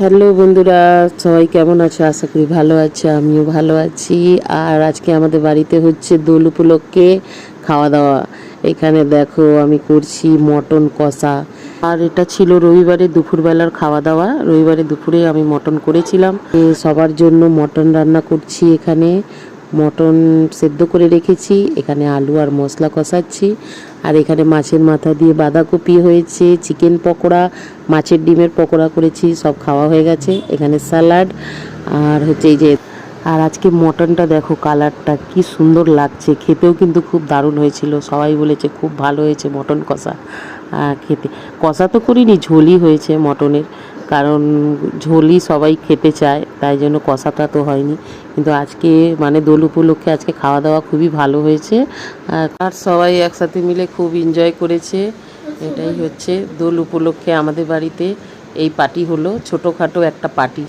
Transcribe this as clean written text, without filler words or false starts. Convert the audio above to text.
Hello বন্ধুরা, সবাই কেমন আছো? আশা করি ভালো আছো, আমিও ভালো আছি। আর আজকে আমাদের বাড়িতে হচ্ছে দোল উপলক্ষে খাওয়া দাওয়া। এখানে দেখো আমি করছি মটন কষা। আর এটা ছিল রবিবারে দুপুরবেলার খাওয়া দাওয়া। রবিবারে দুপুরে আমি মটন করেছিলাম। সবার জন্য মটন রান্না করছি। এখানে মটন সেদ্ধ করে রেখেছি, এখানে আলু আর মশলা কষাচ্ছি। আর এখানে মাছের মাথা দিয়ে বাঁধাকপি হয়েছে, চিকেন পকোড়া, মাছের ডিমের পকোড়া করেছি, সব খাওয়া হয়ে গেছে। এখানে স্যালাড আর হচ্ছে এই যে, আর আজকে মটনটা দেখো কালারটা কি সুন্দর লাগছে, খেতেও কিন্তু খুব দারুণ হয়েছিল। সবাই বলেছে খুব ভালো হয়েছে মটন কষা। খেতে কষা তো করিনি, ঝোলই হয়েছে মটনের, কারণ ঝোলই সবাই খেতে চায়, তাই জন্য কষাটা তো হয়নি। কিন্তু আজকে মানে দোল উপলক্ষে আজকে খাওয়া দাওয়া খুবই ভালো হয়েছে। আর সবাই একসাথে মিলে খুব এনজয় করেছে। এটাই হচ্ছে দোল উপলক্ষে আমাদের বাড়িতে এই পার্টি হলো, ছোটোখাটো একটা পার্টি।